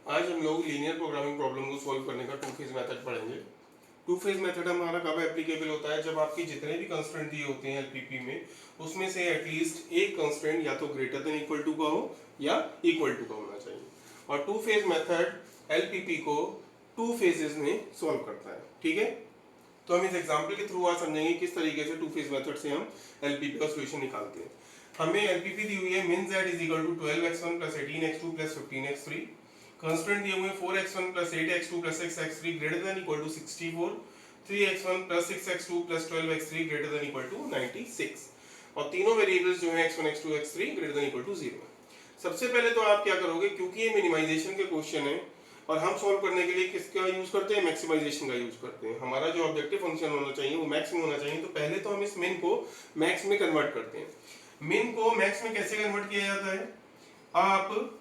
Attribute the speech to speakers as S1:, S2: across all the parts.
S1: आज हम लोग लीनियर प्रोग्रामिंग प्रॉब्लम को सॉल्व करने का टू फेज मेथड पढ़ेंगे। टू फेज मेथड हमारा कब एप्लीकेबल होता है? जब आपकी जितने भी कंस्ट्रेंट दिए होते हैं एलपीपी में, उसमें से एटलीस्ट एक कंस्ट्रेंट या तो ग्रेटर देन इक्वल टू का हो या इक्वल टू का होना चाहिए। और टू फेज मेथड एलपीपी को टू फेजेस में सॉल्व करता है। ठीक है, तो हम इस एग्जाम्पल के थ्रू आज समझेंगे किस तरीके से टू फेज मेथड से हम एलपीपी का सोल्यूशन निकालते हैं। हमें एलपीपी दी हुई है min z is equal to 12x1 plus 18x2 plus 15x3। Constraint दिए हुए 4x1 plus 8x2 plus 6x3 greater than equal to 64, 3x1 plus 6x2 plus 12x3 greater than equal to 96, और तीनों variables जो है x1 x2 x3 greater than equal to 0। सबसे पहले तो आप क्या करोगे, क्योंकि ये मिनिमाइजेशन के क्वेश्चन है और हम सॉल्व करने के लिए किसका यूज करते हैं? मैक्सिमाइजेशन का यूज करते हैं। हमारा जो ऑब्जेक्टिव फंक्शन होना चाहिए वो मैक्स में होना चाहिए। तो पहले तो हम इस मिन को मैक्स में कन्वर्ट करते हैं। मिन को मैक्स में कैसे कन्वर्ट किया जाता है? आप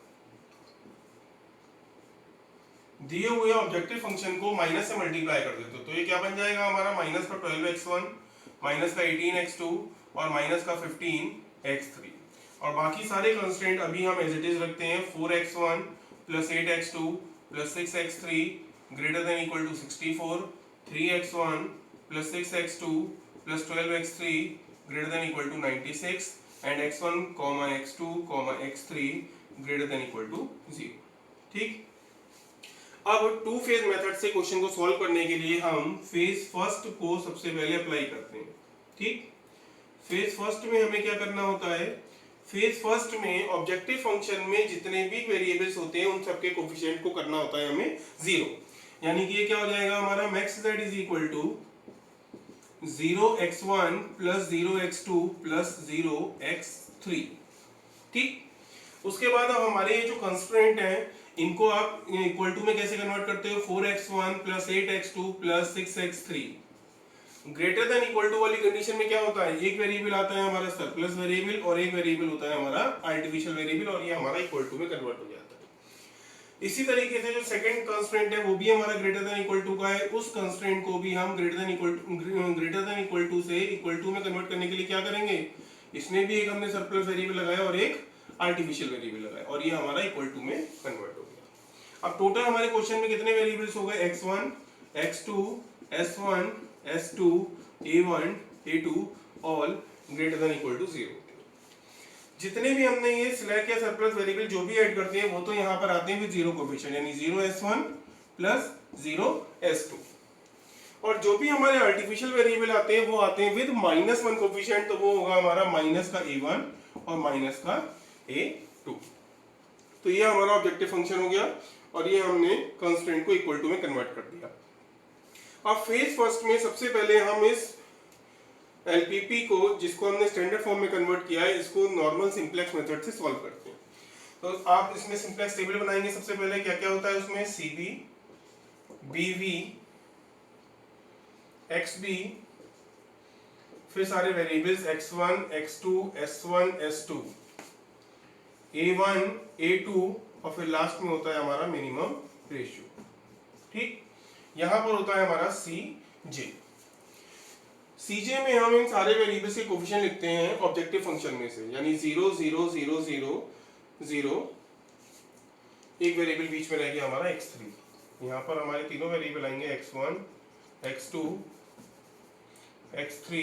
S1: दिए हुए ऑब्जेक्टिव फंक्शन को माइनस से मल्टीप्लाई कर देते हो, तो ये क्या बन जाएगा हमारा? माइनस का 12x1 माइनस का 18x2 और माइनस का 15x3, और बाकी सारे कंस्ट्रेंट अभी हम एज इट इज रखते हैं। 4x1 plus 8x2 plus 6x3 greater than equal to 64, 3x1 plus 6x2 plus 12x3 greater than equal to 96 and x1 x2 x3 greater than equal to 0। ठीक, अब two phase method से question को solve करने के लिए हम phase first को सबसे पहले अप्लाई करते हैं। ठीक, फेज फर्स्ट में हमें क्या करना होता है? फेज फर्स्ट में ऑब्जेक्टिव फंक्शन में जितने भी वेरिएबल्स होते हैं उन सबके कोफिशिएंट को करना होता है हमें 0। यानी कि ये क्या हो जाएगा हमारा? Max z is equal to 0x1 plus 0x2 plus 0x3। ठीक, उसके बाद अब हमारे ये जो कंस्ट्रेंट है इनको आप इक्वल टू में कैसे कन्वर्ट करते हो? 4x1 plus 8x2 plus 6x3 greater than equal to वाली कंडीशन में क्या होता है? एक वेरिएबल आता है हमारा सरप्लस वेरिएबल और एक वेरिएबल होता है हमारा आर्टिफिशियल वेरिएबल, और ये हमारा इक्वल टू में कन्वर्ट हो जाता है। इसी तरीके से जो सेकंड कंस्ट्रेंट है वो भी हमारा ग्रेटर देन इक्वल टू का है। उस कंस्ट्रेंट को भी हम ग्रेटर देन इक्वल टू से इक्वल टू में कन्वर्ट करने के लिए क्या करेंगे? इसमें भी एक हमने सरप्लस वेरिएबल लगाया और एक आर्टिफिशियल वेरिएबल लगाया, और ये हमारा इक्वल टू में कन्वर्ट हो गया। अब टोटल हमारे क्वेश्चन में कितने वेरिएबल्स हो गए? x1 x2 s1 s2 a1 a2 all greater than equal to 0। जितने भी हमने ये सिलेक्ट या सरप्लस वेरिएबल जो भी ऐड करते हैं वो तो यहाँ पर आते हैं विद 0 कोफिशिएंट, यानी 0s1 प्लस 0s2, और जो भी हमारे आर्टिफिशियल वेरिएबल आते हैं वो आते हैं विद -1 कोफिशिएंट, तो वो होगा हमारा माइनस का a1 और माइनस का a2। तो ये हमारा ऑब्जेक्टिव फंक्शन हो गया और ये हमने कंस्ट्रेंट को इक्वल टू में कन्वर्ट कर दिया। अब फेज फर्स्ट में सबसे पहले हम इस एलपीपी को, जिसको हमने स्टैंडर्ड फॉर्म में कन्वर्ट किया है, इसको नॉर्मल सिंप्लेक्स मेथड से सॉल्व करते हैं। तो आप इसमें सिंप्लेक्स टेबल बनाएंगे। सबसे पहले क्या क्या होता है उसमें? सीबी, बीवी, एक्सबी, फिर सारे variables x1 x2 s1 s2 a1 a2, और फिर लास्ट में होता है हमारा मिनिमम रेशियो। ठीक, यहां पर होता है हमारा सीजे। सीजे में हम इन सारे वेरिएबल्स के कोफिशिएंट लिखते हैं ऑब्जेक्टिव फंक्शन में से, यानी 0 0 0 0 0, एक वेरिएबल बीच में रह गया हमारा x3। यहाँ पर हमारे तीनों वेरिएबल आएंगे x1 x2 x3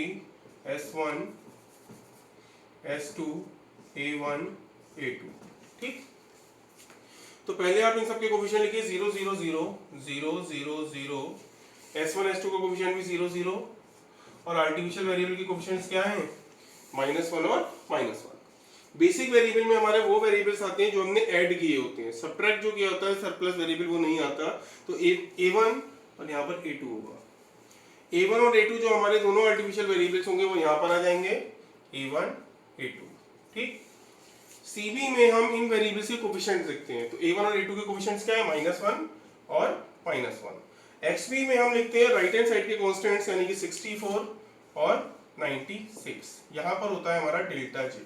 S1: s1 s2 a1 a2। ठीक, तो पहले आप इन सबके कोफिशिएंट लिखिए 0 0 0 0 0 0, s1 s2 का कोफिशिएंट भी 0 0, और आर्टिफिशियल वेरिएबल के कोफिशिएंट्स क्या हैं? -1 और -1। बेसिक वेरिएबल में हमारे वो वेरिएबल्स आते हैं जो हमने ऐड किए होते हैं। सबट्रैक्ट जो किया होता है सरप्लस वेरिएबल वो नहीं आता। तो a1 और यहाँ पर a2 होगा। a1 और a2 जो हमारे दोनों आर्टिफिशियल वेरिएबल्स होंगे वो यहाँ पर आ जाएंगे, a1 a2। ठीक, सीबी में हम इन वेरिएबल्स के कोफिशिएंट्स लिखते हैं। तो a1 और a2 के कोफिशिएंट्स क्या है? -1 और -1। एक्सबी में हम लिखते हैं राइट हैंड साइड के कांस्टेंट्स, यानी कि 64 और 96। यहाँ पर होता है हमारा डेल्टा जे।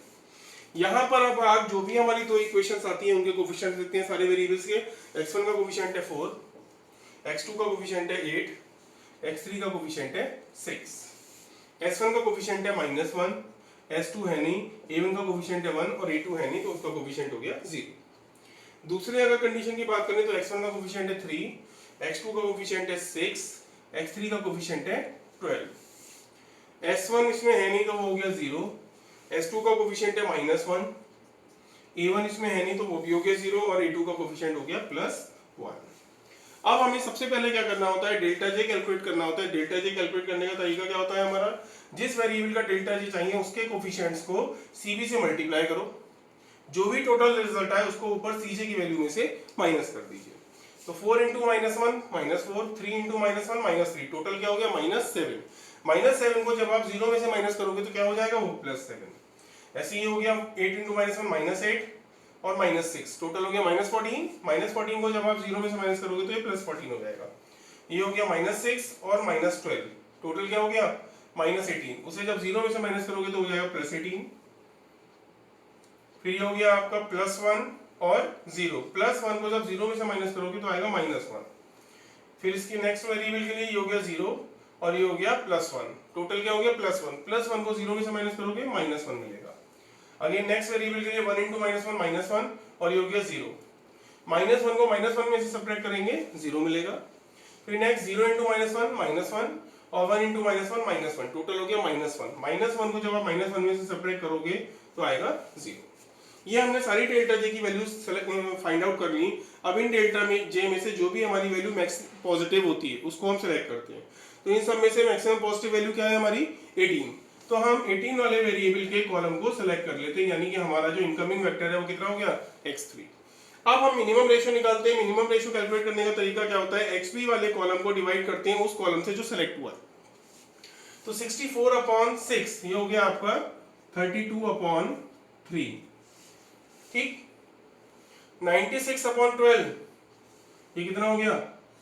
S1: यहाँ पर अब आप जो भी हमारी दो इक्वेशंस आती हैं उनके कोफिशिएंट्स लिखते हैं सारे वेरिएबल्स के। x1 का कोफिशिएंट है 4, x2 का कोफिशिएंट है 8, x3 का कोफिशिएंट है 6, s1 का कोफिशिएंट है -1, s2 है नहीं, a1 का कोफिशिएंट है 1 और a2 है नहीं, तो उसका कोफिशिएंट हो गया 0। दूसरे अगर कंडीशन की बात करें तो x1 का कोफिशिएंट है 3, x2 का कोफिशिएंट है 6, x3 का कोफिशिएंट है 12। s1 इसमें है नहीं तो वो हो गया 0, s2 का कोफिशिएंट है -1, a1 इसमें है नहीं तो वो भी हो गया 0 और a2 का कोफिशिएंट हो गया +1। अब हमें सबसे पहले क्या करना होता है, डेल्टा जे कैलकुलेट करना होता है। डेल्टा जे कैलकुलेट करने का तरीका क्या होता है हमारा, जिस वेरिएबल का डेल्टा जे चाहिए उसके कोफिशिएंट्स को cb से मल्टीप्लाई करो, जो भी टोटल रिजल्ट आए उसको ऊपर cj की वैल्यू में से माइनस कर दीजिए। तो 4 इंटू -1 -4, 3 इंटू -1 -3, टोटल क्या हो गया -7। -7 को जब आप 0 में से माइनस करोगे तो क्या हो जाएगा वो +7। ऐसे ही हो गया 8 इंटू -1 -8 और -6, टोटल हो गया -14। -14 को जब आप 0 में से माइनस करोगे तो ये +14 हो जाएगा। ये हो गया -6 और -12, टोटल क्या हो गया -18। उसे जब 0 में से माइनस करोगे तो हो जाएगा +18। फिर ये हो गया आपका +1 और 0, +1 को जब 0 में से माइनस करोगे तो आएगा -1। फिर इसकी नेक्स्ट वेरिएबल के लिए ये हो गया 0 और ये हो गया +1, टोटल क्या हो गया +1। +1 को 0 में से माइनस करोगे -1 मिलेगा। अगेन नेक्स्ट वेरिएबल के लिए 1 इंटू -1 -1 और ये हो गया 0। -1 को -1 में से सब्ट्रैक्ट करेंगे 0 मिलेगा। फिर नेक्स्ट 0 इंटू -1 -1 और 1 इंटू -1 -1, टोटल हो गया -1। -1 को जब आप -1 में से सब्ट्रैक्ट करोगे तो आएगा 0। ये हमने सारी डेल्टा जे की वैल्यूज फाइंड आउट कर ली। अब इन डेल्टा में जे में से जो भी हमारी वैल्यू मैक्स पॉजिटिव होती है उसको हम सेलेक्ट करते हैं। तो इन सब में से मैक्सिमम पॉजिटिव वैल्यू क्या है हमारी 18। तो हम 18 वाले वेरिएबल के कॉलम को सेलेक्ट कर लेते हैं, यानी कि हमारा जो इनकमिंग वेक्टर है वो कितना हो गया x3। अब हम मिनिमम रेशियो निकालते हैं। मिनिमम रेशियो कैलकुलेट करने का तरीका क्या होता है, xb वाले कॉलम को डिवाइड करते हैं उस कॉलम से जो सेलेक्ट हुआ है। तो 64/6 ये हो गया आपका 32/3, ठीक। 96/12 ये कितना हो गया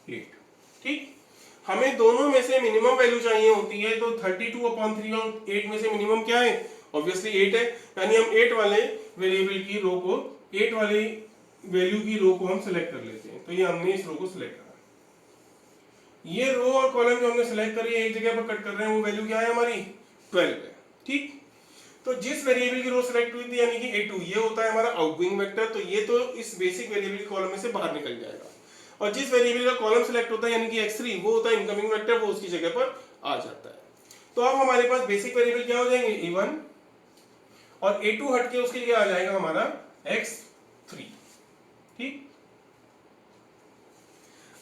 S1: 8, ठीक। हमें दोनों में से मिनिमम वैल्यू चाहिए होती है, तो 32/3 और 8 में से मिनिमम क्या है, ऑब्वियसली 8 है। यानी हम 8 वाले वेरिएबल की रो को 8 वाली वैल्यू की रो को हम सिलेक्ट कर लेते हैं। तो ये हमने इस रो को सिलेक्ट करा। ये रो और कॉलम जो हमने सिलेक्ट करी है एक जगह पर कट कर रहे हैं, वो वैल्यू क्या है हमारी 12 है, ठीक। तो जिस वेरिएबल की रो सिलेक्ट हुई थी यानी कि a2, ये होता है हमारा आउटगोइंग वेक्टर, तो ये तो इस बेसिक वेरिएबल के कॉलम में से बाहर निकल जाएगा। और जिस वेरिएबल का कॉलम सिलेक्ट होता है यानी कि x3, वो होता है इनकमिंग वेक्टर, वो उसकी जगह पर आ जाता है। तो अब हमारे पास बेसिक वेरिएबल क्या हो जाएंगे a1 और a2 हट के उसके लिए आ जाएगा हमारा x3, ठीक।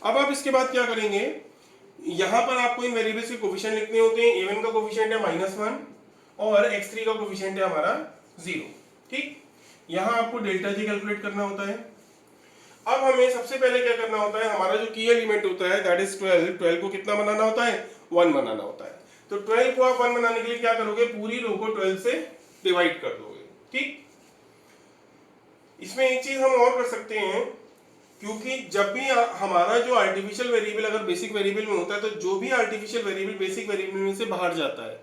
S1: अब आप इसके बाद क्या करेंगे, यहां पर आपको इन वेरिएबल्स के कोफिशिएंट लिखने होते हैं। a1 का कोफिशिएंट है -1 और x3 का कोफिशिएंट है हमारा 0, ठीक। यहां आपको डेल्टा जी कैलकुलेट करना होता है। अब हमें सबसे पहले क्या करना होता है, हमारा जो की एलिमेंट होता है दैट इज 12 को कितना बनाना होता है 1 बनाना होता है। तो 12 को आप 1 बनाने के लिए क्या करोगे, पूरी रो को 12 से डिवाइड कर दोगे, ठीक। इसमें एक चीज हम और कर सकते हैं, क्योंकि जब भी हमारा जो आर्टिफिशियल वेरिएबल अगर बेसिक वेरिएबल में होता है, तो जो भी आर्टिफिशियल वेरिएबल बेसिक वेरिएबल में से बाहर जाता है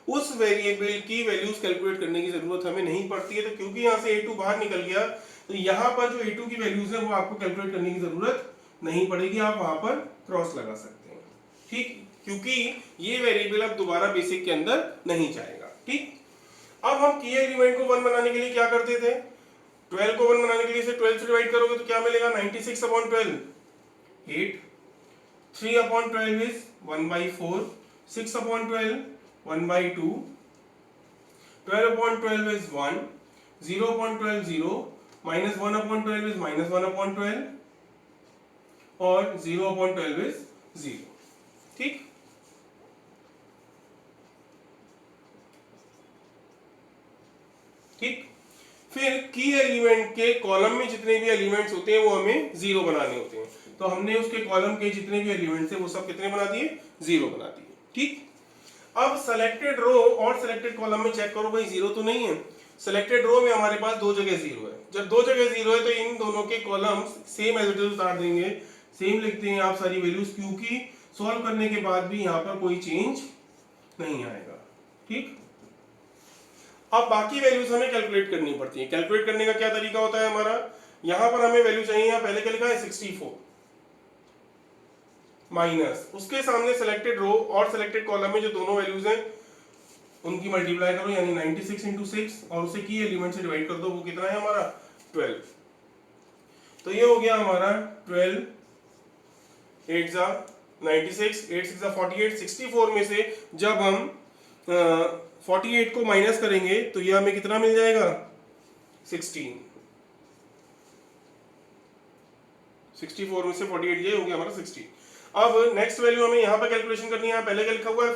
S1: उस वेरिएबल की वैल्यूज कैलकुलेट करने की जरूरत हमें नहीं पड़ती है। तो क्योंकि यहाँ से a2 बाहर निकल गया, तो यहाँ पर जो a2 की वैल्यूज है वो आपको कैलकुलेट करने की जरूरत नहीं पड़ेगी, आप वहां पर क्रॉस लगा सकते हैं, ठीक, क्योंकि ये वेरिएबल अब दोबारा बेसिक के अंदर नहीं जाएगा, ठीक। अब हम की एलिमेंट को 1 बनाने के लिए क्या करते थे, 12 को 1 बनाने के लिए इसे 12 से डिवाइड करोगे तो क्या मिलेगा 96/12, 8, 3/12 इज 1/4, 6/12 1/2, 12/12 is 1, 0/12 0, -1/12 is -1/12 और 0/12 is 0, ठीक। ठीक, फिर की एलिमेंट के कॉलम में जितने भी एलिमेंट्स होते हैं वो हमें 0 बनाने होते हैं। तो हमने उसके कॉलम के जितने भी एलिमेंट्स हैं वो सब कितने बना दिए 0 बना दिए, ठीक। अब सेलेक्टेड रो और सेलेक्टेड कॉलम में चेक करो भाई 0 तो नहीं है। सेलेक्टेड रो में हमारे पास 2 जगह 0 है। जब 2 जगह 0 है तो इन दोनों के column same as it is उतार देंगे, सेम लिखते हैं आप सारी वैल्यूज, क्योंकि सॉल्व करने के बाद भी यहाँ पर कोई चेंज नहीं आएगा, ठीक। अब बाकी वैल्यूज हमें कैलकुलेट करनी पड़ती है। कैलकुलेट करने का क्या तरीका होता है हमारा, यहाँ पर हमें वैल्यू चाहिए, यहाँ पहले क्या लिखा है 64 माइनस उसके सामने सेलेक्टेड रो और सेलेक्टेड कॉलम में जो दोनों वैल्यूज हैं उनकी मल्टीप्लाई करो, यानी 96 × 6 और उसे की एलिमेंट से डिवाइड कर दो, वो कितना है हमारा 12। तो ये हो गया हमारा 12 8 जा 96, 8 6 जा 48, 64 में से जब हम 48 को माइनस करेंगे तो ये हमें कितना मिल जाएगा 16। 64 में से 48 ये हो गया हमारा 60। अब नेक्स्ट वैल्यू हमें यहाँ पे कैलकुलेशन करनी है। पहले क्या लिखा हुआ है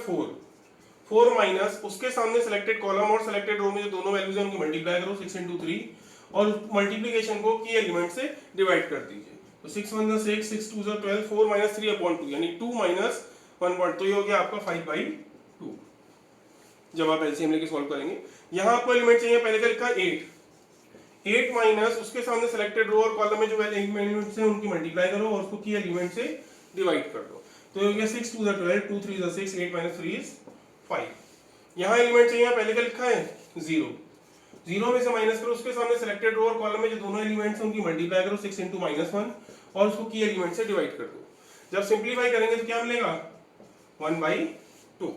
S1: 4 माइनस उसके सामने सिलेक्टेड कॉलम और सिलेक्टेड रो में जो दोनों वैल्यूज हैं उनको मल्टीप्लाई करो 6 into 3 और मल्टीप्लिकेशन को की एलिमेंट से डिवाइड कर दीजिए। तो 6 1 जा 6, 6 2 जा 12, 4 minus 3/2 यानी 2 minus 1. तो ये हो गया आपका 5/2 जब आप एलसीएम लेके सॉल्व करेंगे। यहाँ आपको एलिमेंट चाहिए, पहले का लिखा 8 माइनस उसके सामने सिलेक्टेड रो और कॉलम में जो एलिमेंट्स हैं उनकी मल्टीप्लाई करो और उसको की एलिमेंट से डिवाइड कर दो। तो ये हो गया 6 2 जा 12, 2 3 जा 6, 8 minus 3 is 5। यहाँ एलिमेंट चाहिए, पहले का लिखा है 0 में से माइनस करो उसके सामने सिलेक्टेड रो और कॉलम में जो दोनों एलिमेंट्स हैं उनकी मल्टीप्लाई करो 6 into -1 और उसको की एलिमेंट से डिवाइड कर दो। जब सिंपलीफाई करेंगे तो क्या मिलेगा 1/2।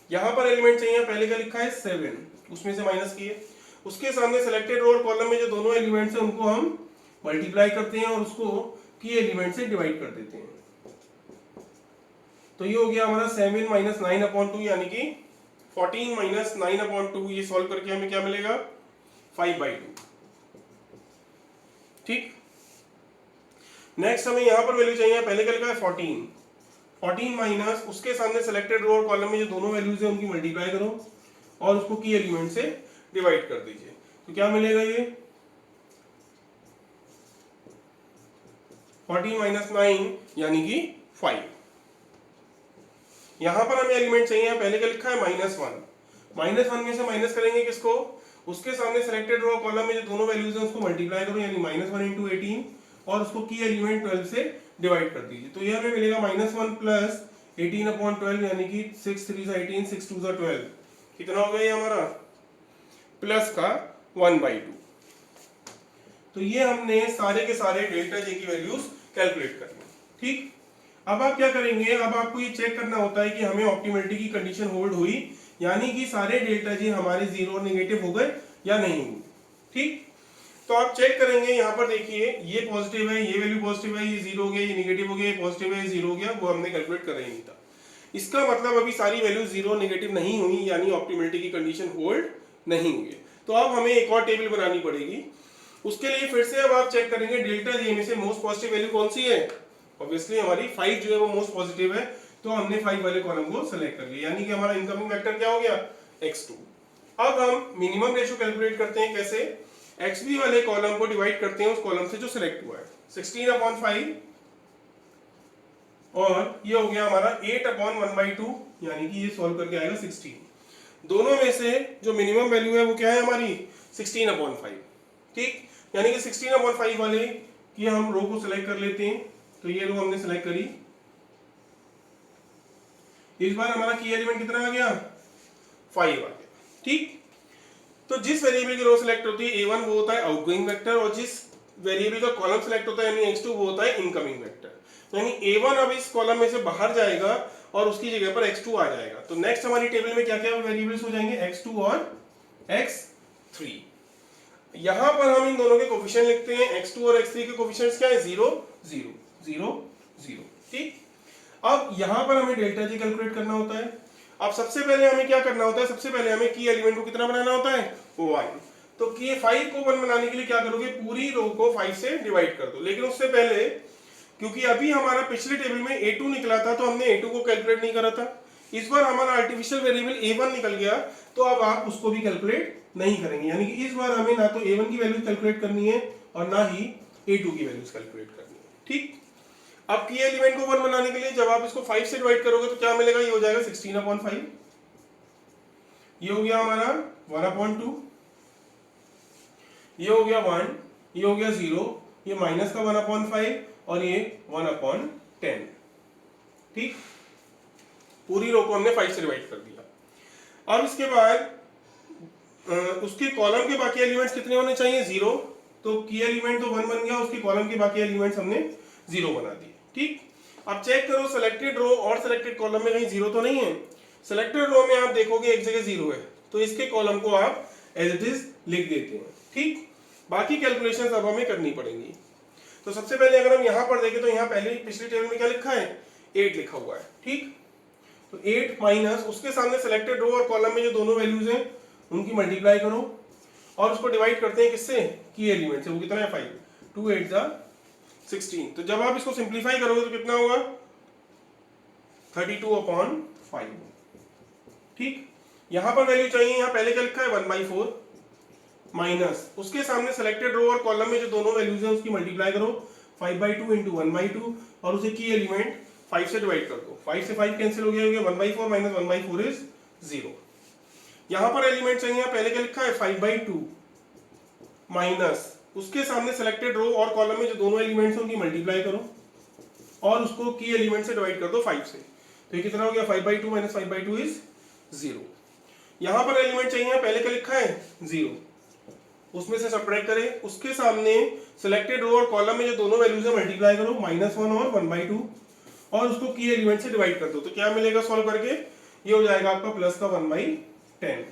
S1: यहाँ पर एलिमेंट चाहिए, पहले का लिखा है 7 उसमें से माइनस किए उसके सामने सिलेक्टेड रो और कॉलम में जो दोनों एलिमेंट्स हैं उनको हम मल्टीप्लाई करते हैं और उसको की एलिमेंट से डिवाइड कर देते हैं। तो ये हो गया हमारा 7 - 9/2 यानी कि 14 - 9/2। ये सॉल्व करके हमें क्या मिलेगा 5/2। ठीक, नेक्स्ट हमें यहाँ पर वैल्यू चाहिए, पहले का लिखा है 14 माइनस उसके सामने सिलेक्टेड रो और कॉलम में जो दोनों वैल्यूज हैं उनकी मल्टीप्लाई करो और उसको की एलिमेंट से डिवाइड कर दीजिए। तो क्या मिलेगा ये 14 - 9 यानी कि 5। यहां पर हमें एलिमेंट चाहिए, पहले का लिखा है -1 में से माइनस करेंगे किसको, उसके सामने सिलेक्टेड रो कॉलम में जो दोनों वैल्यूज हैं उसको मल्टीप्लाई करो यानी -1 into 18 और उसको की एलिमेंट 12 से डिवाइड कर दीजिए। तो ये हमें मिलेगा -1 प्लस 18/12 यानी कि 6 3 जा 18, 6 2 जा 12। कितना हो गया ये हमारा प्लस का 1/2। तो ये हमने सारे के सारे डेल्टा जे की वैल्यूज कैलकुलेट करनी। ठीक, अब आप क्या करेंगे, अब आपको ये चेक करना होता है कि हमें ऑप्टिमलिटी की कंडीशन होल्ड हुई यानी कि सारे डेल्टा जे हमारे जीरो और नेगेटिव हो गए या नहीं हुए। ठीक, तो आप चेक करेंगे, यहाँ पर देखिए ये पॉजिटिव है, ये वैल्यू पॉजिटिव है, ये 0 हो गया, ये नेगेटिव हो गया, ये पॉजिटिव है, ये 0 हो गया, वो हमने कैलकुलेट कर नहीं था। इसका मतलब अभी सारी वैल्यू 0 नेगेटिव नहीं हुई यानी ऑप्टिमलिटी की कंडीशन होल्ड नहीं हुई। तो अब हमें एक और टेबल बनानी पड़ेगी। उसके लिए फिर से अब आप चेक करेंगे डेल्टा जे में से मोस्ट पॉजिटिव वैल्यू कौन सी है। ऑब्वियसली हमारी 5 जो है वो मोस्ट पॉजिटिव है, तो हमने 5 वाले कॉलम को सेलेक्ट कर लिया यानी कि हमारा इनकमिंग वेक्टर क्या हो गया x2। अब हम मिनिमम रेशियो कैलकुलेट करते हैं, कैसे xb वाले कॉलम को डिवाइड करते हैं उस कॉलम से जो सिलेक्ट हुआ है 16/5 और ये हो गया हमारा 8/1/2 यानी कि ये सॉल्व करके आएगा 16। दोनों में से जो मिनिमम वैल्यू है वो क्या है हमारी 16/5। ठीक, यानी कि 16/5 वाले की हम रो को सिलेक्ट कर लेते हैं। तो ये रो हमने सिलेक्ट करी, इस बार हमारा की एलिमेंट कितना आ गया 5 आ गया। ठीक, तो जिस वेरिएबल की रो सिलेक्ट होती है a1 वो होता है आउटगोइंग वेक्टर और जिस वेरिएबल का कॉलम सिलेक्ट होता है यानी x2 वो होता है इनकमिंग वेक्टर। यानी a1 अब इस कॉलम में से बाहर जाएगा और उसकी जगह पर x2 आ जाएगा। तो नेक्स्ट हमारी टेबल में क्या क्या वेरिएबल्स हो जाएंगे x2 और x3। यहां पर हम इन दोनों के कोफिशिएंट लिखते हैं, x2 और x3 के कोफिशिएंट्स क्या है 0 0 0 0। ठीक, अब यहां पर हमें डेल्टा जी कैलकुलेट करना होता है। अब सबसे पहले हमें क्या करना होता है, सबसे पहले हमें की एलिमेंट को कितना बनाना होता है 1। तो की 5 को 1 बनाने के लिए क्या करोगे, पूरी रो को 5 से डिवाइड कर दो। लेकिन उससे पहले क्योंकि अभी हमारा पिछले टेबल में a2 निकला था तो हमने a2 को कैलकुलेट नहीं करा था, इस बार हमारा आर्टिफिशियल वेरिएबल a1 निकल गया तो अब आप उसको भी कैलकुलेट नहीं करेंगे। यानी कि इस बार हमें ना तो a1 की वैल्यू कैलकुलेट करनी है और ना ही a2 की वैल्यूज कैलकुलेट करनी है। ठीक, अब की एलिमेंट को 1 बनाने के लिए जब आप इसको 5 से डिवाइड करोगे तो क्या मिलेगा, ये हो जाएगा 16/5। ये हो गया हमारा 1/2, ये हो गया 1, ये हो गया 0, ये माइनस का 1/5 और ये 1/10। ठीक, पूरी रो को हमने 5 से डिवाइड कर दिया। अब इसके बाद उसके कॉलम के बाकी एलिमेंट्स कितने होने चाहिए 0। तो की एलिमेंट तो 1 बन गया, उसके कॉलम के बाकी एलिमेंट्स हमने 0 बना दिए। ठीक, अब चेक करो सिलेक्टेड रो और सिलेक्टेड कॉलम में कहीं 0 तो नहीं है। सिलेक्टेड रो में आप देखोगे एक जगह 0 है तो इसके कॉलम को आप एज इट इज लिख देते हैं। ठीक, बाकी कैलकुलेशंस अब हमें करनी पड़ेंगी। तो सबसे पहले अगर हम यहाँ पर देखें तो यहाँ पहले पिछली टेबल में क्या लिखा है, 8 लिखा हुआ है, ठीक। तो 8 माइनस उसके सामने सिलेक्टेड रो और कॉलम में जो दोनों वैल्यूज हैं उनकी मल्टीप्लाई करो और उसको डिवाइड करते हैं किससे, की एलिमेंट से। वो कितना है 5, 2 8 जा 16। तो जब आप इसको सिंप्लीफाई करोगे तो कितना होगा 32/5, ठीक। यहां पर वैल्यू चाहिए, यहां पहले क्या लिखा है 1/4 माइनस उसके सामने सिलेक्टेड रो और कॉलम में जो दोनों वैल्यूज हैं उसकी मल्टीप्लाई करो 5/2 इंटू 1/2 और उसे की एलिमेंट 5 से डिवाइड कर दो। 5 से 5 कैंसिल हो गया, 1/4 माइनस 1/4 इज 0। यहां पर एलिमेंट चाहिए, पहले क्या लिखा है 5/2 माइनस उसके सामने सिलेक्टेड रो और कॉलम में जो दोनों एलिमेंट्स हैं उनकी मल्टीप्लाई करो और उसको की एलिमेंट से डिवाइड कर दो 5 से। तो ये कितना हो गया 5/2 माइनस 5/2 इज 0। यहां पर एलिमेंट चाहिए, पहले क्या लिखा है 0, उसमें से सब्ट्रैक्ट करें उसके सामने सिलेक्टेड रो और कॉलम में जो दोनों वैल्यूज है मल्टीप्लाई करो -1 और 1/2 और उसको की एलिमेंट से डिवाइड कर दो। तो क्या मिलेगा सॉल्व करके, ये हो जाएगा आपका प्लस का 1/10।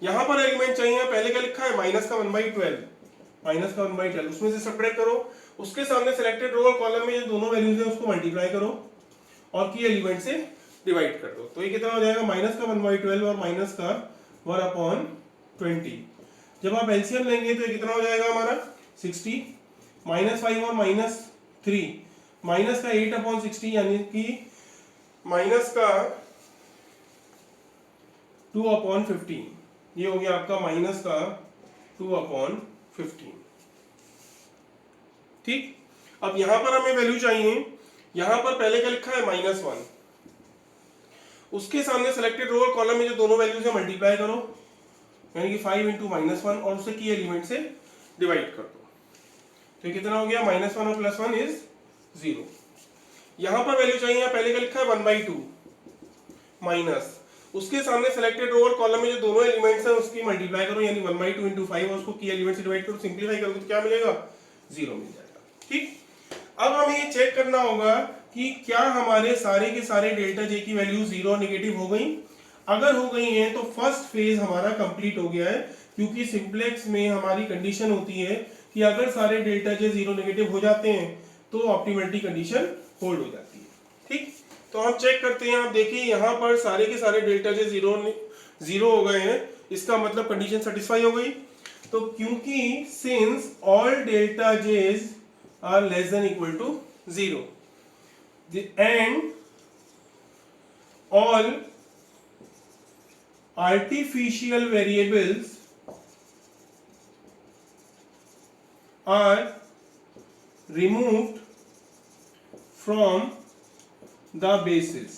S1: यहां पर एलिमेंट चाहिए, पहले क्या लिखा है माइनस का 1/12 उसमें से सब्ट्रैक्ट करो उसके सामने सिलेक्टेड रो और कॉलम में जो दोनों वैल्यूज है उसको मल्टीप्लाई करो और की एलिमेंट से डिवाइड कर दो। तो ये कितना हो जाएगा माइनस का 1/12 और माइनस का 1/20। जब आप एलसीएम लेंगे तो ये कितना हो जाएगा हमारा 60, -5 और -3 माइनस का 8/60 यानी कि माइनस का 2/15। ये हो गया आपका माइनस का 2/15, ठीक। अब यहां पर हमें वैल्यू चाहिए, यहां पर पहले क्या लिखा है -1 उसके सामने सिलेक्टेड रो और कॉलम में जो दोनों वैल्यूज है मल्टीप्लाई करो यानी कि 5 इंटू -1 और उसे की एलिमेंट से डिवाइड कर दो। तो कितना हो गया -1 और +1 इज 0। यहां पर वैल्यू चाहिए, पहले क्या लिखा है 1/2 माइनस उसके सामने सिलेक्टेड रो और कॉलम में जो दोनों एलिमेंट्स हैं उसकी मल्टीप्लाई करो यानी 1/2 इंटू 5 और उसको की एलिमेंट से डिवाइड करो, सिंप्लीफाई करो तो क्या मिलेगा 0 मिल जाएगा, ठीक। अब हमें ये चेक करना होगा कि क्या हमारे सारे के सारे डेल्टा जे की वैल्यू 0 नेगेटिव हो गई। अगर हो गई है तो फर्स्ट फेज हमारा कंप्लीट हो गया है, क्योंकि सिंप्लेक्स में हमारी कंडीशन होती है कि अगर सारे डेल्टा जे 0 नेगेटिव हो जाते हैं तो ऑप्टिमलिटी कंडीशन होल्ड हो जाती है, ठीक। तो हम चेक करते हैं, आप देखिए यहाँ पर सारे के सारे डेल्टा जे 0 हो गए हैं, इसका मतलब कंडीशन सेटिस्फाई हो गई। तो क्योंकि since all delta j's are less than equal to 0 and all artificial variables are removed from the basis।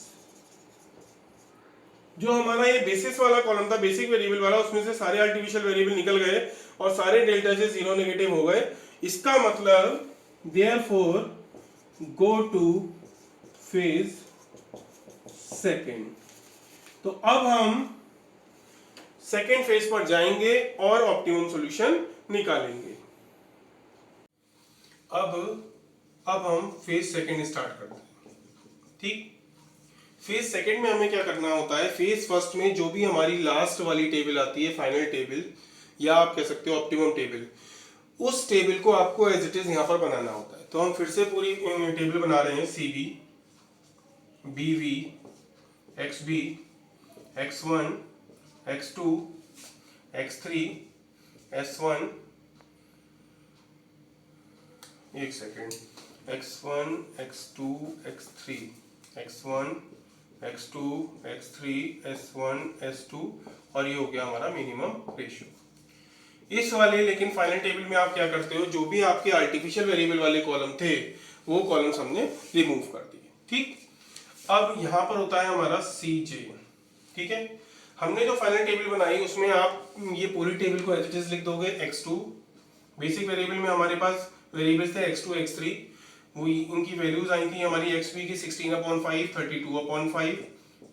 S1: जो हमारा ये बेसिस वाला कॉलम था, बेसिक वेरिएबल वाला, उसमें से सारे आर्टिफिशियल वेरिएबल निकल गए और सारे डेल्टा से 0 नेगेटिव हो गए। इसका मतलब therefore go to phase second। तो अब हम सेकेंड फेज पर जाएंगे और ऑप्टिमम सॉल्यूशन निकालेंगे। अब हम फेज सेकेंड स्टार्ट करते हैं, ठीक। फेज सेकेंड में हमें क्या करना होता है, फेज फर्स्ट में जो भी हमारी लास्ट वाली टेबल आती है, फाइनल टेबल या आप कह सकते हो ऑप्टिमम टेबल, उस टेबल को आपको एज इट इज यहाँ पर बनाना होता है। तो हम फिर से पूरी टेबल बना रहे हैं, CV, BV, XB, X1, X2, X3, S1, एक second, X1, X2, X3, X1, X2, X3, S1, S2 और ये हो गया हमारा मिनिमम रेशियो। इस वाले लेकिन फाइनल टेबल में आप क्या करते हो, जो भी आपके आर्टिफिशियल वेरिएबल वाले कॉलम थे वो कॉलम्स हमने रिमूव कर दिए, ठीक। अब यहाँ पर होता है हमारा CJ, ठीक है। हमने जो फाइनल टेबल बनाई उसमें आप ये पूरी टेबल को एज इट इज लिख दोगे। X2 बेसिक वेरिएबल में हमारे पास वेरिएबल्स थे X2, X3, वो इनकी वैल्यूज आई थी हमारी XB की 16/5, 32/5,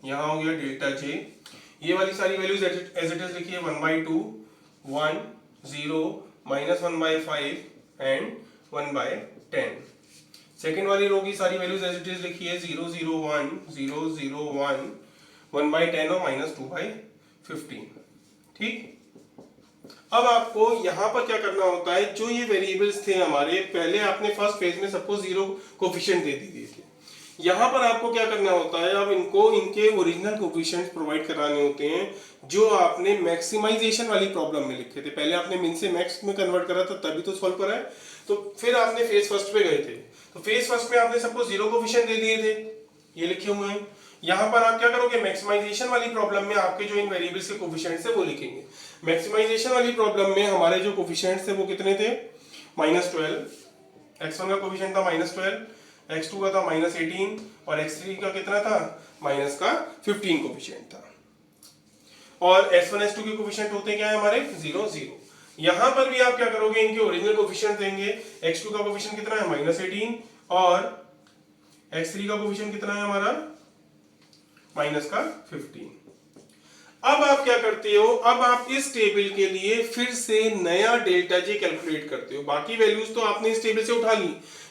S1: यहाँ हो गया डेल्टा J। ये वाली सारी वैल्यूज एज इट इज लिखिए 1/2, 1, 0, -1/5 एंड 1/10। सेकेंड वाली रो की सारी वैल्यूज एज इट इज लिखिए 0, 0, 1, 0, 0, 1, 1/10 और -2/15, ठीक। अब आपको यहाँ पर क्या करना होता है, जो ये वेरिएबल्स थे हमारे, पहले आपने फर्स्ट फेज में सबको जीरो कोफिशिएंट दे दिए थे। यहाँ पर आपको क्या करना होता है, अब इनको इनके ओरिजिनल कोफिशिएंट प्रोवाइड कराने होते हैं जो आपने मैक्सिमाइजेशन वाली प्रॉब्लम में लिखे थे। पहले आपने मिन से मैक्स में कन्वर्ट करा था तभी तो सॉल्व करा है, तो फिर आपने फेज फर्स्ट पे गए थे, तो फेज फर्स्ट में आपने सबको जीरो कोफिशिएंट दे दिए थे, ये लिखे हुए हैं। यहाँ पर आप क्या करोगे, मैक्सिमाइजेशन वाली प्रॉब्लम में आपके जो इन वेरिएबल्स के कोफिशिएंट्स है वो लिखेंगे। मैक्सिमाइजेशन वाली प्रॉब्लम में हमारे जो कोफिशिएंट्स थे वो कितने थे, -12, x1 का कोफिशिएंट था -12, x2 का था -18 और x3 का कितना था, -15 कोफिशिएंट था। और s1 s2 के कोफिशिएंट होते क्या है हमारे, 0 0। यहाँ पर भी आप क्या करोगे, इनके ओरिजिनल कोफिशिएंट देंगे। x2 का कोफिशिएंट कितना है, -18 और x3 का कोफिशिएंट कितना है हमारा, -15। अब आप क्या करते हो, अब आप इस टेबल के लिए फिर से नया डेल्टा जे कैलकुलेट करते हो। बाकी वैल्यूज तो आपने इस टेबल से उठा ली,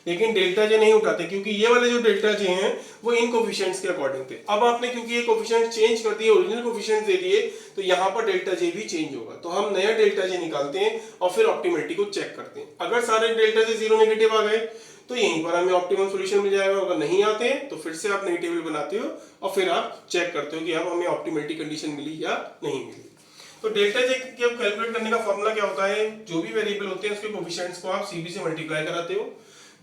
S1: लेकिन डेल्टा जे नहीं उठाते, क्योंकि ये वाले जो डेल्टा जे हैं वो इन कोफिशिएंट्स के अकॉर्डिंग थे। अब आपने क्योंकि ये कोफिशिएंट चेंज कर दिए, ओरिजिनल कोफिशिएंट दे दिए, तो यहाँ पर डेल्टा जे भी चेंज होगा। तो हम नया डेल्टा जे निकालते हैं और फिर ऑप्टिमलिटी को चेक करते हैं। अगर सारे डेल्टा जे जीरो नेगेटिव आ गए तो यहीं पर हमें ऑप्टिमम सॉल्यूशन मिल जाएगा। अगर नहीं आते हैं तो फिर से आप नई टेबल बनाते हो और फिर आप चेक करते हो कि अब हमें ऑप्टिमलिटी कंडीशन मिली या नहीं मिली। तो डेल्टा जे के कैलकुलेट करने का फॉर्मूला क्या होता है, जो भी वेरिएबल होते हैं उसके कोफिशिएंट्स को आप सीबी से मल्टीप्लाई कराते हो,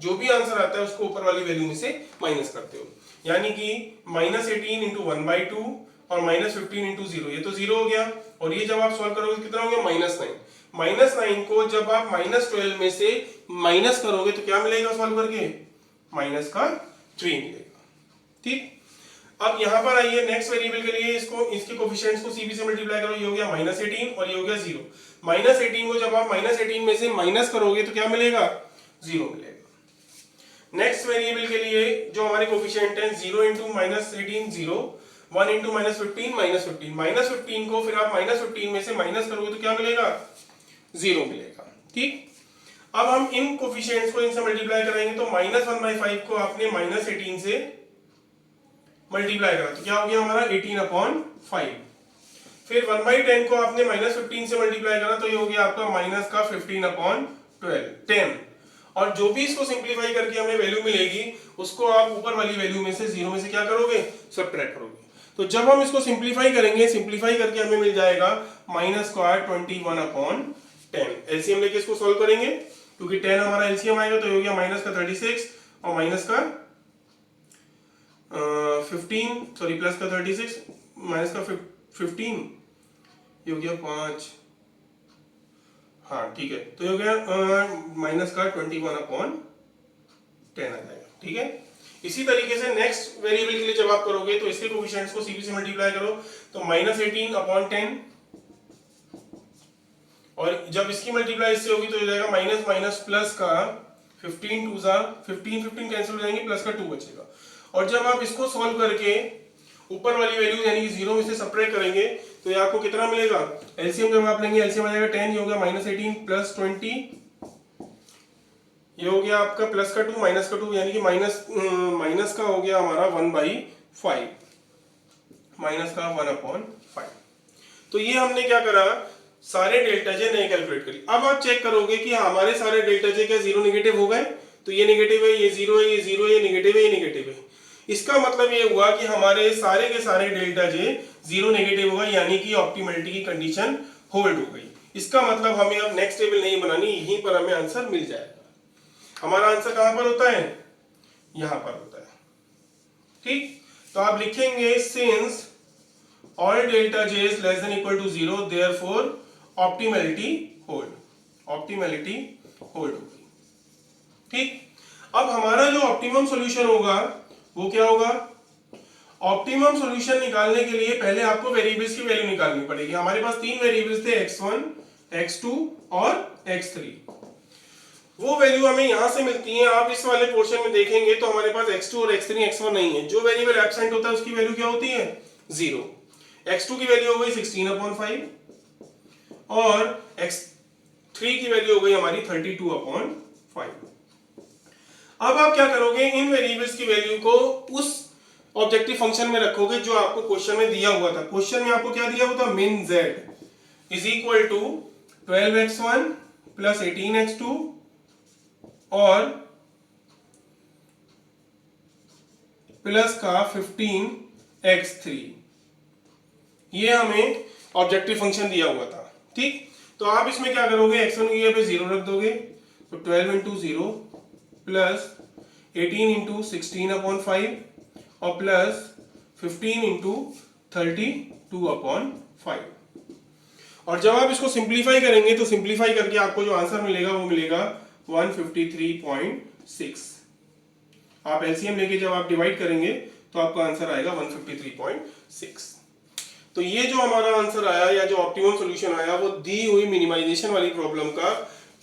S1: जो भी आंसर आता है उसको ऊपर वाली वैल्यू में से माइनस करते हो। यानी कि -18 इंटू 1/2 और -15 इंटू 0, ये तो 0 हो गया। और ये जब आप सॉल्व करोगे कितना हो गया, -9। -9 को जब आप -12 में से माइनस करोगे तो क्या मिलेगा सॉल्व करके, -3 मिलेगा। ठीक, अब यहां पर आइए नेक्स्ट वेरिएबल के लिए, इसको इसके कोफिशिएंट्स को सीबी से मल्टीप्लाई करो, ये हो गया -18 और ये हो गया 0। -18 को जब आप -18 में से माइनस करोगे तो क्या मिलेगा, 0 मिलेगा। नेक्स्ट वेरिएबल के लिए जो हमारे कोफिशिएंट हैं, 0 इंटू -18 0, 1 इंटू -15 -15, -15 को फिर आप -15 में से माइनस करोगे तो क्या मिलेगा, 0 मिलेगा। ठीक, अब हम इन कोफिशिएंट्स को इनसे मल्टीप्लाई कराएंगे, तो -1/5 को आपने -18 से मल्टीप्लाई करा तो क्या हो गया हमारा 18/5। फिर 1/10 को आपने -15 से मल्टीप्लाई करा तो ये हो गया आपका -15/10। और जो भी इसको सिंप्लीफाई करके हमें वैल्यू मिलेगी उसको आप ऊपर वाली वैल्यू में से 0 में से क्या करोगे, सब्ट्रैक्ट करोगे। तो जब हम इसको सिंप्लीफाई करेंगे, सिंप्लीफाई करके हमें मिल जाएगा -21/10। एलसीएम लेके इसको सॉल्व करेंगे, क्योंकि 10 हमारा एलसीएम आएगा तो ये हो गया -36 और -15, सॉरी +36 -15, ये हो गया 5, हाँ ठीक है, तो ये हो गया -21/10 आ जाएगा। ठीक है, इसी तरीके से नेक्स्ट वेरिएबल के लिए जब आप करोगे तो इसके कोफिशिएंट्स को सीबी से मल्टीप्लाई करो, तो -18/10 और जब इसकी मल्टीप्लाई इससे होगी तो हो जाएगा माइनस माइनस प्लस का 15 2 15 कैंसिल हो जाएंगे, प्लस का 2 बचेगा। और जब आप इसको सॉल्व करके ऊपर वाली वैल्यू यानी कि 0 में से सब्ट्रैक्ट करेंगे तो ये आपको कितना मिलेगा, एलसीएम जब आप लेंगे एलसीएम आ जाएगा 10, ये हो गया -18 प्लस 20, ये हो गया आपका प्लस का 2 माइनस का 2, यानी कि माइनस का हो गया हमारा 1/5, माइनस का 1/5। तो ये हमने क्या करा, सारे डेल्टा जे नहीं कैलकुलेट करी। अब आप चेक करोगे कि हमारे सारे डेल्टा जे क्या 0 नेगेटिव हो गए, तो ये नेगेटिव है, ये 0 है, ये 0 है, ये नेगेटिव है, ये नेगेटिव है। इसका मतलब ये हुआ कि हमारे सारे के सारे डेल्टा जे 0 नेगेटिव हो गए, यानी कि ऑप्टिमलिटी की कंडीशन होल्ड हो गई। इसका मतलब हमें अब नेक्स्ट टेबल नहीं बनानी, यहीं पर हमें आंसर मिल जाएगा। हमारा आंसर कहां पर होता है, यहां पर होता है। ठीक, तो आप लिखेंगे since all delta j is less than equal to 0 therefore optimality hold, optimality hold होगी। ठीक, अब हमारा जो ऑप्टिमम सॉल्यूशन होगा वो क्या होगा, ऑप्टिमम सॉल्यूशन निकालने के लिए पहले आपको वेरिएबल्स की वैल्यू निकालनी पड़ेगी। हमारे पास 3 वेरिएबल्स थे, x1 x2 और x3। वो वैल्यू हमें यहां से मिलती है। आप इस वाले पोर्शन में देखेंगे तो हमारे पास x2 और x3 x1 नहीं है। जो वेरिएबल एब्सेंट होता है उसकी वैल्यू क्या होती है, 0। x2 की वैल्यू हो गई 16/5 और x3 की वैल्यू हो गई हमारी 32/5। अब आप क्या करोगे, इन वेरिएबल्स की वैल्यू को उस ऑब्जेक्टिव फंक्शन में रखोगे जो आपको क्वेश्चन में दिया हुआ था। क्वेश्चन में आपको क्या दिया हुआ था, min z is equal to 12x1 plus 18x2 और प्लस का 15x3, ये हमें ऑब्जेक्टिव फंक्शन दिया हुआ था। ठीक, तो आप इसमें क्या करोगे, x1 की जगह पे 0 रख दोगे, तो 12 इंटू 0 प्लस 18 इंटू 16/5 और प्लस 15 इंटू 32/5। और जब आप इसको सिंप्लीफाई करेंगे तो सिंप्लीफाई करके आपको जो आंसर मिलेगा वो मिलेगा 153.6। आप एलसीएम लेके जब आप डिवाइड करेंगे तो आपका आंसर आएगा 153.6। तो ये जो हमारा आंसर आया या जो ऑप्टिमम सॉल्यूशन आया वो दी हुई मिनिमाइजेशन वाली प्रॉब्लम का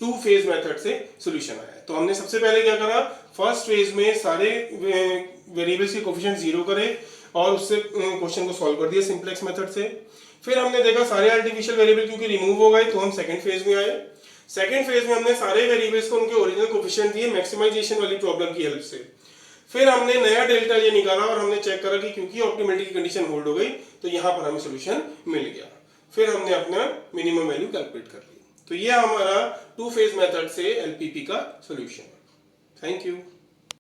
S1: 2 फेज मेथड से सॉल्यूशन आया। तो हमने सबसे पहले क्या करा, फर्स्ट फेज में सारे वेरिएबल्स के कोफिशिएंट 0 करे और उससे क्वेश्चन को सॉल्व कर दिया सिंपलेक्स मेथड से। फिर हमने देखा सारे आर्टिफिशियल वेरिएबल क्योंकि रिमूव हो गए तो हम सेकंड फेज में आए। सेकंड फेज में हमने सारे वेरिएबल्स को उनके ओरिजिनल कोफिशिएंट दिए मैक्सिमाइजेशन वाली प्रॉब्लम की हेल्प से। फिर हमने नया डेल्टा ये निकाला और हमने चेक करा कि क्योंकि ऑप्टिमलिटी की कंडीशन होल्ड हो गई तो यहां पर हमें सॉल्यूशन मिल गया। फिर हमने अपना मिनिमम वैल्यू कैलकुलेट कर ली। तो ये हमारा 2 फेज मेथड से एलपीपी का सॉल्यूशन है। Thank you.